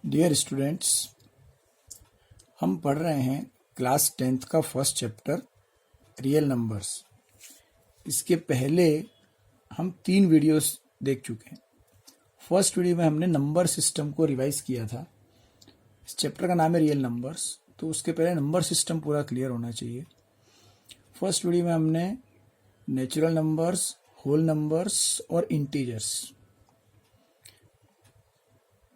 Dear students, हम पढ़ रहे हैं क्लास 10th का फर्स्ट चैप्टर रियल नंबर्स। इसके पहले हम 3 वीडियोस देख चुके हैं। फर्स्ट वीडियो में हमने नंबर सिस्टम को रिवाइज किया था। इस चैप्टर का नाम है रियल नंबर्स, तो उसके पहले नंबर सिस्टम पूरा क्लियर होना चाहिए। फर्स्ट वीडियो में हमने नेचुरल नंबर्स, होल नंबर्स और इंटीजर्स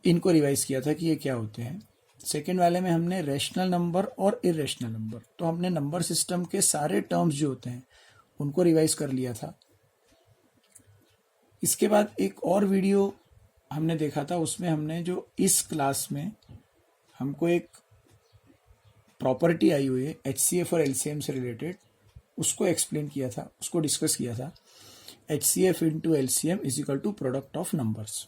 इनको रिवाइज किया था कि ये क्या होते हैं। सेकेंड वाले में हमने रैशनल नंबर और इरेशनल नंबर, तो हमने नंबर सिस्टम के सारे टर्म्स जो होते हैं उनको रिवाइज कर लिया था। इसके बाद एक और वीडियो हमने देखा था, उसमें हमने जो इस क्लास में हमको एक प्रॉपर्टी आई हुई है HCF और LCM से रिलेटेड, उसको एक्सप्लेन किया था, उसको डिस्कस किया था। HCF into LCM is equal to product of numbers.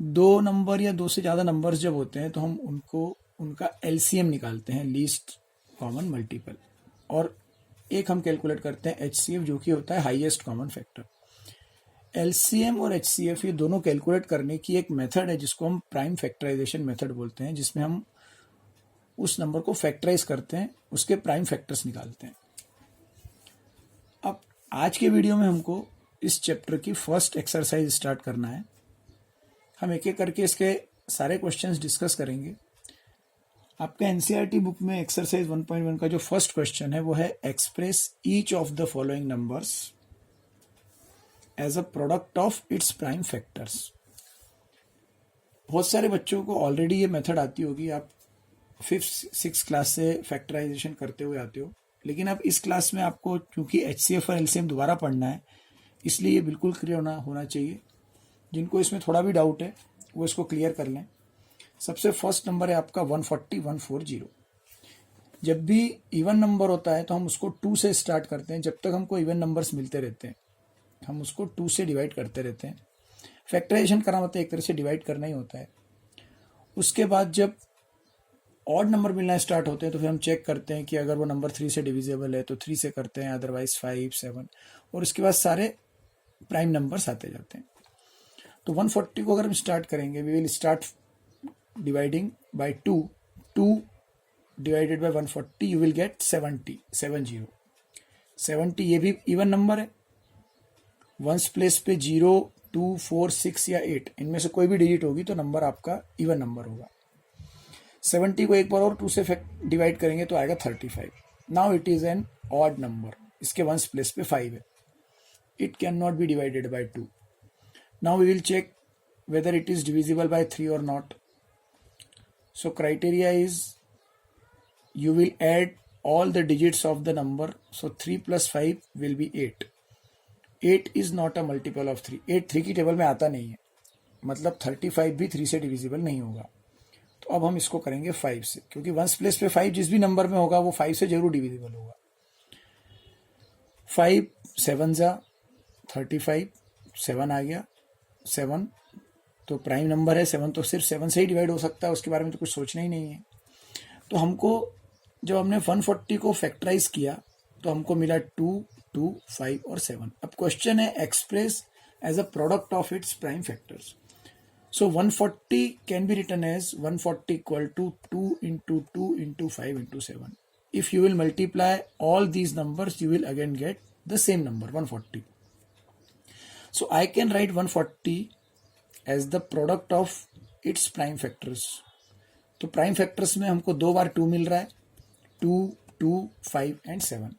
दो नंबर या दो से ज़्यादा नंबर्स जब होते हैं तो हम उनका LCM निकालते हैं, लीस्ट कॉमन मल्टीपल, और एक हम कैलकुलेट करते हैं HCF जो कि होता है हाईएस्ट कॉमन फैक्टर। LCM और HCF ये दोनों कैलकुलेट करने की एक मेथड है जिसको हम प्राइम फैक्टराइजेशन मेथड बोलते हैं, जिसमें हम उस नंबर को फैक्टराइज करते हैं, उसके प्राइम फैक्टर्स निकालते हैं। अब आज के वीडियो में हमको इस चैप्टर की फर्स्ट एक्सरसाइज स्टार्ट करना है। हम एक एक करके इसके सारे क्वेश्चंस डिस्कस करेंगे। आपका एनसीईआरटी बुक में एक्सरसाइज 1.1 का जो फर्स्ट क्वेश्चन है वो है express each of the following numbers as a product of its prime factors. बहुत सारे बच्चों को ऑलरेडी ये मेथड आती होगी, आप 5th-6th क्लास से फैक्टराइजेशन करते हुए आते हो, लेकिन अब इस क्लास में आपको क्योंकि HCF और LCM दोबारा पढ़ना है, इसलिए ये बिल्कुल क्लियर होना चाहिए। जिनको इसमें थोड़ा भी डाउट है वो इसको क्लियर कर लें। सबसे फर्स्ट नंबर है आपका 140। जब भी इवन नंबर होता है तो हम उसको 2 से स्टार्ट करते हैं। जब तक हमको इवन नंबर्स मिलते रहते हैं हम उसको 2 से डिवाइड करते रहते हैं। फैक्टराइजेशन करना मतलब एक तरह से डिवाइड करना ही होता है। उसके बाद जब ऑड नंबर मिलना स्टार्ट होते हैं तो फिर हम चेक करते हैं कि अगर वो नंबर 3 से डिविजिबल है तो 3 से करते हैं, अदरवाइज 5, 7, और उसके बाद सारे प्राइम नंबर्स आते जाते हैं। तो 140 को अगर हम स्टार्ट करेंगे, we will start dividing by 2 divided by 140 you will get 70। 70 ये भी इवन नंबर है। वंस प्लेस पे 0, 2, 4, 6 या 8 इनमें से कोई भी डिजिट होगी तो नंबर आपका इवन नंबर होगा। 70 को एक बार और 2 से डिवाइड करेंगे तो आएगा 35। Now it is an odd number, इसके वंस प्लेस पे 5 है। It can not be divided by 2। Now we will check whether it is divisible by 3 or not. So criteria is you will add all the digits of the number. So 3 plus 5 will be 8. 8 is not a multiple of 3. 8 3 की table में आता नहीं है, मतलब 35 भी 3 से divisible नहीं होगा। तो अब हम इसको करेंगे 5 से, क्योंकि वंस प्लेस पे 5 जिस भी नंबर में होगा वो 5 से जरूर डिविजिबल होगा। 5 7 जा 35, 7 आ गया। 7 तो प्राइम नंबर है, 7 तो सिर्फ 7 से ही डिवाइड हो सकता है, उसके बारे में तो कुछ सोचना ही नहीं है। तो हमको जब हमने 140 को फैक्टराइज किया तो हमको मिला 2, 2, 5 और 7। अब क्वेश्चन है express as a product of its prime factors. So 140 can be written as 140 equal to 2 into 2 into 5 into 7। If you will multiply all these numbers you will again get the same number 140। So I can write 140 as the product of its prime factors. तो prime factors में हमको 2 बार 2 मिल रहा है, 2, 2, 5 and 7।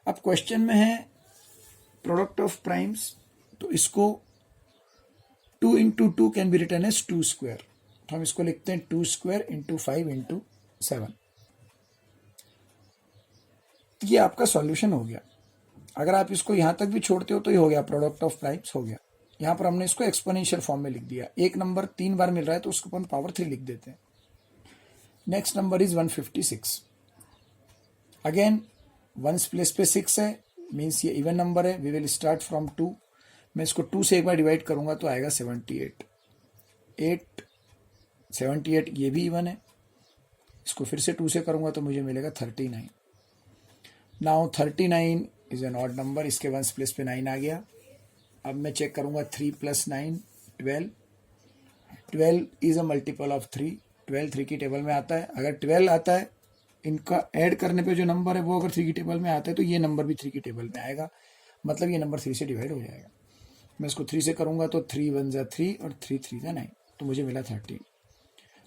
अब question में है product of primes, तो इसको 2 into 2 can be written as 2 square. तो हम इसको लिखते हैं 2 स्क्वायर इंटू 5 इंटू 7। ये आपका सॉल्यूशन हो गया। अगर आप इसको यहां तक भी छोड़ते हो तो ये हो गया, प्रोडक्ट ऑफ प्राइम्स हो गया। यहां पर हमने इसको एक्सपोनेंशियल फॉर्म में लिख दिया। एक नंबर 3 बार मिल रहा है तो उसको अपन पावर 3 लिख देते हैं। Next number is 156। Again ones place पे 6 है, मीन्स ये इवन नंबर है। We will start from 2। मैं इसको 2 से एक बार डिवाइड करूंगा तो आएगा 78। 78 ये भी इवन है। इसको फिर से 2 से करूंगा तो मुझे मिलेगा 39। Now 39 is an odd number, इसके वंस प्लेस पे 9 आ गया। अब मैं चेक करूंगा 3 + 9 12, 12 इज अ मल्टीपल ऑफ 3, 12 3 की टेबल में आता है। अगर 12 आता है, इनका ऐड करने पे जो नंबर है वो अगर 3 की टेबल में आता है तो ये नंबर भी 3 की टेबल में आएगा, मतलब ये नंबर 3 से डिवाइड हो जाएगा। मैं इसको 3 से करूंगा तो 3 1 जा 3 और 3 3 जा 9, तो मुझे मिला 13।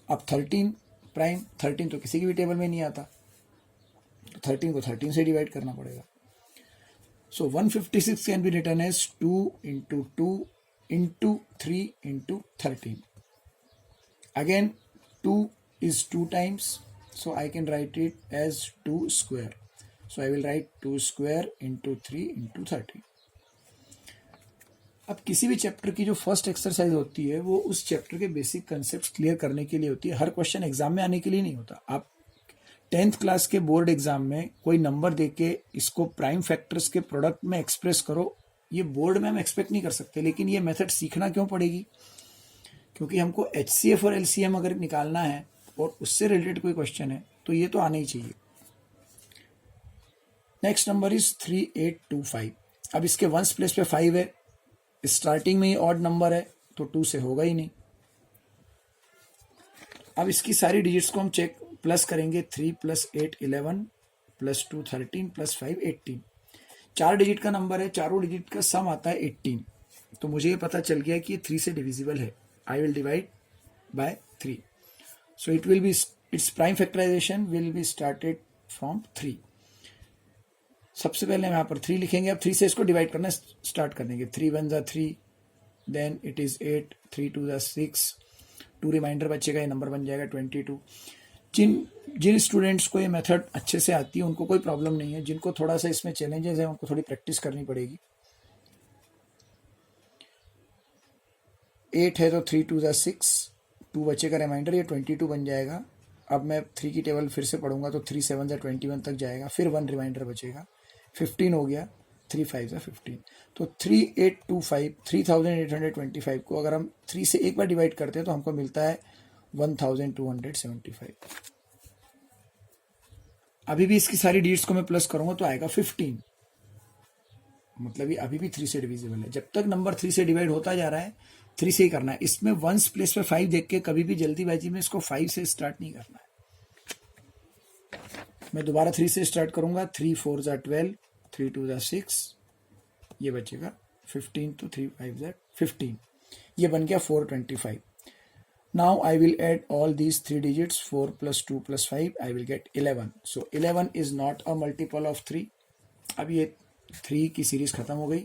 अब 13 प्राइम, 13 तो किसी की भी टेबल में नहीं आता, तो 13 को 13 से डिवाइड करना पड़ेगा। So 156 can be written as 2 into 2 into 3 into 13। Again 2 is 2 times, so I can write it as 2 square. So I will write 2 square into 3 into 13. अब किसी भी चैप्टर की जो फर्स्ट एक्सरसाइज होती है वो उस चैप्टर के बेसिक कंसेप्ट क्लियर करने के लिए होती है, हर क्वेश्चन एग्जाम में आने के लिए नहीं होता। आप 10th क्लास के बोर्ड एग्जाम में कोई नंबर देके इसको प्राइम फैक्टर्स के प्रोडक्ट में एक्सप्रेस करो, ये बोर्ड में हम एक्सपेक्ट नहीं कर सकते। लेकिन ये मेथड सीखना क्यों पड़ेगी? क्योंकि हमको HCF और LCM अगर निकालना है और उससे रिलेटेड कोई क्वेश्चन है तो ये तो आना ही चाहिए। Next number is 3825। अब इसके वंस प्लेस पे 5 है, स्टार्टिंग में ही ऑड नंबर है तो 2 से होगा ही नहीं। अब इसकी सारी डिजिट्स को हम चेक प्लस करेंगे। 3 + 8 11 + 2 13 + 5 18। 4 डिजिट का नंबर है, चारों डिजिट का सम आता है 18, तो मुझे ये पता चल गया कि ये 3 से डिविजिबल है। I will divide by 3, so it will be, its prime factorization will be started from 3। सबसे पहले हम यहाँ पर 3 लिखेंगे। अब 3 से इसको डिवाइड करना स्टार्ट कर देंगे। 3 1 जा 3, देन इट इज 8, 3 2 जा 6, 2 रिमाइंडर बचेगा, ये नंबर बन जाएगा 22। जिन स्टूडेंट्स को ये मेथड अच्छे से आती है उनको कोई प्रॉब्लम नहीं है, जिनको थोड़ा सा इसमें चैलेंजेस है उनको थोड़ी प्रैक्टिस करनी पड़ेगी। 8 है तो 3 2 जा 6, 2 बचेगा रिमाइंडर, ये 22 बन जाएगा। अब मैं 3 की टेबल फिर से पढ़ूंगा तो 3 7 जा 21 तक जाएगा, फिर 1 रिमाइंडर बचेगा, 15 हो गया, 3 5 जा 15। तो 3825, 3825 को अगर हम 3 से एक बार डिवाइड करते हैं तो हमको मिलता है 1275। अभी भी इसकी सारी डिजिट्स को मैं प्लस करूंगा तो आएगा 15, मतलब ये अभी भी 3 से डिविजिबल है। जब तक नंबर 3 से डिवाइड होता जा रहा है 3 से ही करना है। इसमें वंस प्लेस पे 5 देख के कभी भी जल्दीबाजी में इसको 5 से स्टार्ट नहीं करना है। मैं दोबारा 3 से स्टार्ट करूंगा। 3 4 जा 12, 3 2 जा 6, ये बचेगा 15, तो 3 5 जा 15, ये बन गया 425। Now I will add all these 3 digits, 4 + 2 + 5, I will get 11। So 11 is not a multiple of 3। अब ये 3 की सीरीज खत्म हो गई।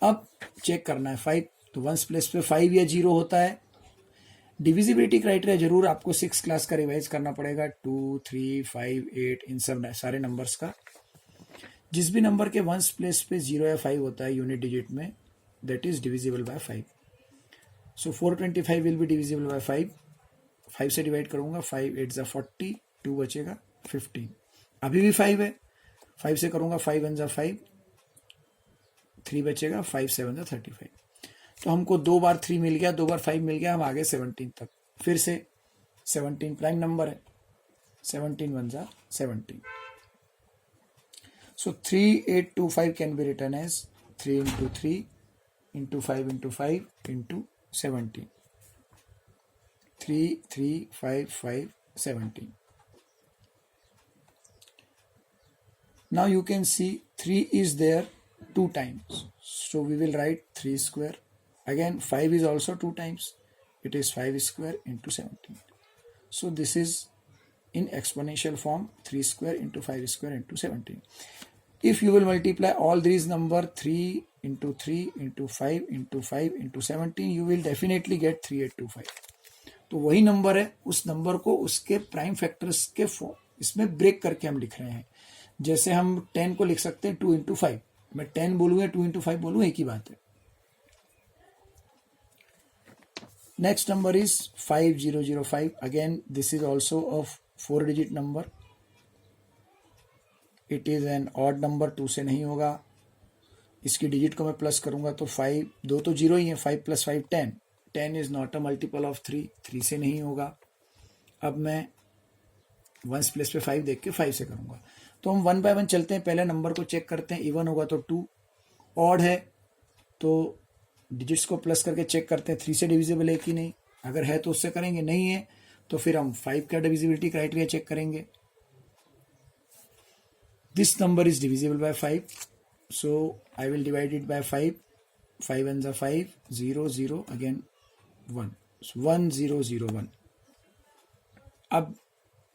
अब चेक करना है 5, तो वंस प्लेस पे 5 या 0 होता है। डिविजिबिलिटी क्राइटेरिया जरूर आपको 6 क्लास का रिवाइज करना पड़ेगा। 2 3 5 8 इन सब सारे नंबर्स का, जिस भी नंबर के वंस प्लेस पे 0 या 5 होता है यूनिट डिजिट में, that is divisible by 5। So 425 will be divisible by 5। 5 से डिवाइड करूंगा, 5 8 जा 40, 2 बचेगा 15। अभी भी 5 है, 5 से करूंगा, 5 1 जा 5, 3 बचेगा, 5 7 जा 35। तो हमको 2 बार 3 मिल गया, 2 बार 5 मिल गया, हम आगे 17 तक। फिर से 17 प्राइम नंबर है, 17 1 जा 17। So 3825 can be written as 3 into 3 into 5 into 5 into 17। 3 3 5 5 17। Now you can see 3 is there 2 times, so we will write 3 square. Again 5 is also 2 times, it is 5 square into 17. So this is in exponential form, 3 square into 5 square into 17. If you will multiply all these number 3 into 3 into 5 into 5 into 17, you will definitely get 3825। तो वही number है, उस number को उसके prime factors के इसमें break करके हम लिख रहे हैं। जैसे हम 10 को लिख सकते हैं 2 into 5, मैं 10 बोलूँ 2 into 5 बोलूँ, एक ही बात है। Next number is 5005. Again, this is also a 4-digit number. It is an odd number, 2 से नहीं होगा। इसकी डिजिट को मैं प्लस करूंगा तो 5, 2 तो 0 ही है, 5 + 5 10। 10 is not a multiple of 3, 3 से नहीं होगा। अब मैं वंस प्लेस पे 5 देख के 5 से करूंगा। तो हम 1 by 1 चलते हैं, पहले नंबर को चेक करते हैं। इवन होगा तो 2, ऑड है तो डिजिट्स को प्लस करके चेक करते हैं 3 से डिविजिबल है कि नहीं। अगर है तो उससे करेंगे, नहीं है तो फिर हम 5 का डिविजिबिलिटी क्राइटेरिया चेक करेंगे. This number is divisible by 5, so I will divide it by 5. 5 1 जा 5, 0 0 अगेन 1, 1 0 0 1. अब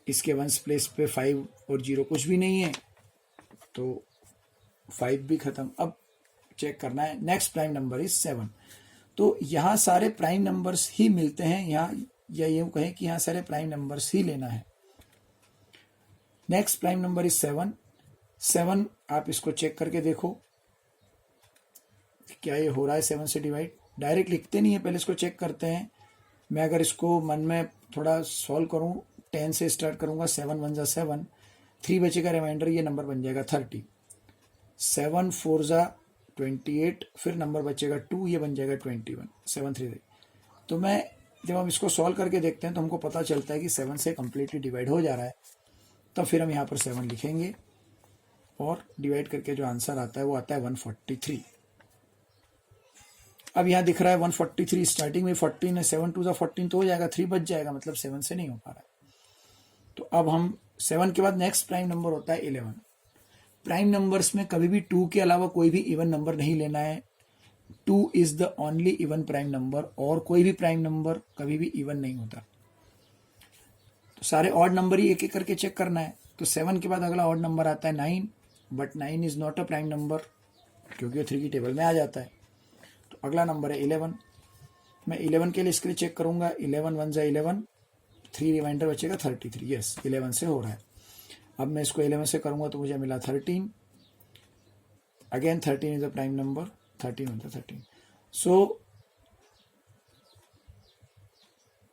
इसके वंस प्लेस पे 5 और 0 कुछ भी नहीं है तो 5 भी खत्म. अब चेक करना है नेक्स्ट प्राइम नंबर इज 7. तो यहाँ सारे प्राइम नंबर्स ही मिलते हैं यहाँ, या यूं कहें कि यहाँ सारे प्राइम नंबर्स ही लेना है. Next prime number is 7. 7 आप इसको चेक करके देखो क्या ये हो रहा है 7 से डिवाइड. डायरेक्ट लिखते नहीं है, पहले इसको चेक करते हैं. मैं अगर इसको मन में थोड़ा सॉल्व करूं, 10 से स्टार्ट करूंगा. 7 1 जा 7, 3 बचेगा रिमाइंडर, ये नंबर बन जाएगा 30. 7 4 जा 28, फिर नंबर बचेगा 2, ये बन जाएगा 21. 7 3. तो मैं जब हम इसको सॉल्व करके देखते हैं तो हमको पता चलता है कि 7 से कम्प्लीटली डिवाइड हो जा रहा है. तब फिर हम यहाँ पर 7 लिखेंगे और डिवाइड करके जो आंसर आता है वो आता है 143. अब यहाँ दिख रहा है 143, स्टार्टिंग में 14 है, 7 2 जा 14 तो हो जाएगा, 3 बच जाएगा, मतलब 7 से नहीं हो पा रहा है. तो अब हम 7 के बाद नेक्स्ट प्राइम नंबर होता है 11. प्राइम नंबर्स में कभी भी 2 के अलावा कोई भी इवन नंबर नहीं लेना है. 2 is the only even prime number, और कोई भी प्राइम नंबर कभी भी इवन नहीं होता. तो सारे ऑड नंबर ही एक एक करके चेक करना है. तो 7 के बाद अगला ऑड नंबर आता है 9, but 9 is not a prime number क्योंकि वो 3 की टेबल में आ जाता है. तो अगला नंबर है 11. मैं 11 के लिए इसके लिए चेक करूंगा. 11 1 जा 11, 3 रिमाइंडर बचेगा 33. यस, 11 से हो रहा है. अब मैं इसको 11 से करूंगा तो मुझे मिला 13. Again 13 is a prime number. 13 होता है 13. So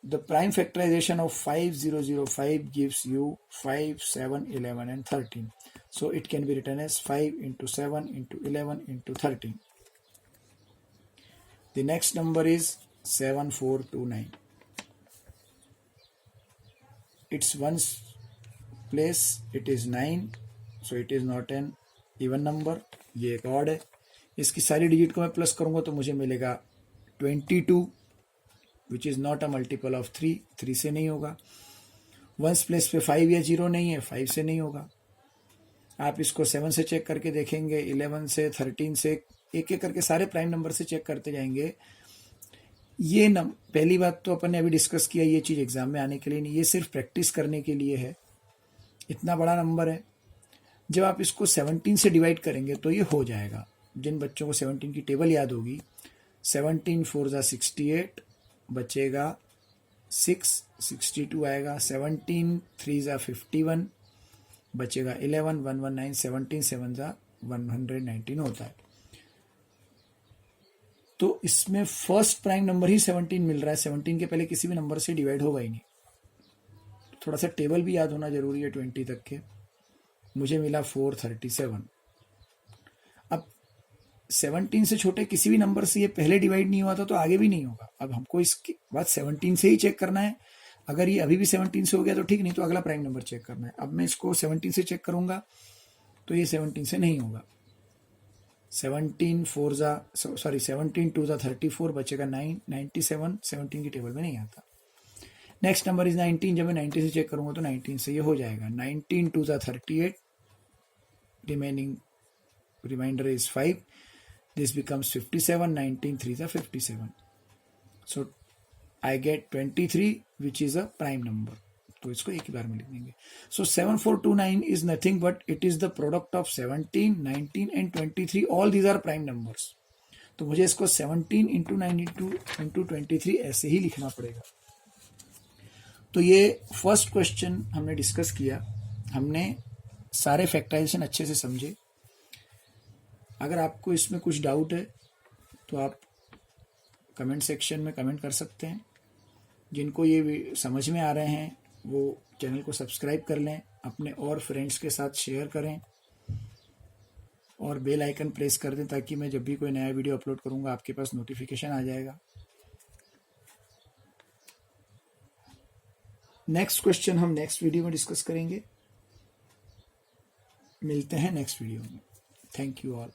the prime factorisation of 5005 gives you 5 7 11 and 13. So it can be written as 5 into 7 into 11 into 13. The next number is 7429. Its ones place it is 9, so it is not an even number. ये एक odd है. इसकी सारी digit को मैं plus करूंगा तो मुझे मिलेगा 22, which is not a multiple of 3. 3 से नहीं होगा. वंस प्लेस पे 5 या 0 नहीं है, 5 से नहीं होगा. आप इसको 7 से चेक करके देखेंगे, 11 से, 13 से, एक एक करके सारे प्राइम नंबर से चेक करते जाएंगे. ये पहली बात तो अपन ने अभी डिस्कस किया, ये चीज़ एग्जाम में आने के लिए नहीं, ये सिर्फ प्रैक्टिस करने के लिए है. इतना बड़ा नंबर है. जब आप इसको 17 से डिवाइड करेंगे तो ये हो जाएगा. जिन बच्चों को 17 की टेबल याद होगी, 17 4 जा 68, बचेगा 6, 62 आएगा. 17 3 जा 51, बचेगा 11, 119. 17 7 जा 119 होता है. तो इसमें फर्स्ट प्राइम नंबर ही 17 मिल रहा है. 17 के पहले किसी भी नंबर से डिवाइड होगा ही नहीं. थोड़ा सा टेबल भी याद होना जरूरी है 20 तक के. मुझे मिला 437. अब 17 से छोटे किसी भी नंबर से ये पहले डिवाइड नहीं हुआ था तो आगे भी नहीं होगा. अब हमको इसके बाद 17 से ही चेक करना है. अगर ये अभी भी 17 से हो गया तो ठीक, नहीं तो अगला प्राइम नंबर चेक करना है. अब मैं इसको 17 से चेक करूंगा तो ये 17 से नहीं होगा. 17 2 जा 34, बचेगा 9, 97. 17 की टेबल में नहीं आता. Next number is 19. जब मैं 19 से चेक करूंगा तो 19 से ये हो जाएगा. 19 2 जा 38, remaining reminder is 5. This becomes 57. 19 3 जा 57. So I get 23 which is a prime number. तो इसको एक ही बार में लिख देंगे. So 7429 is nothing but it is the product of 17, 19 and 23. All these are prime numbers. तो मुझे इसको 17 इंटू 92 इंटू 23 ऐसे ही लिखना पड़ेगा. तो ये फर्स्ट क्वेश्चन हमने डिस्कस किया. हमने सारे फैक्टराइजेशन अच्छे से समझे. अगर आपको इसमें कुछ डाउट है तो आप कमेंट सेक्शन में कमेंट कर सकते हैं. जिनको ये समझ में आ रहे हैं वो चैनल को सब्सक्राइब कर लें, अपने और फ्रेंड्स के साथ शेयर करें और बेल आइकन प्रेस कर दें ताकि मैं जब भी कोई नया वीडियो अपलोड करूंगा आपके पास नोटिफिकेशन आ जाएगा. नेक्स्ट क्वेश्चन हम नेक्स्ट वीडियो में डिस्कस करेंगे. मिलते हैं नेक्स्ट वीडियो में. Thank you all.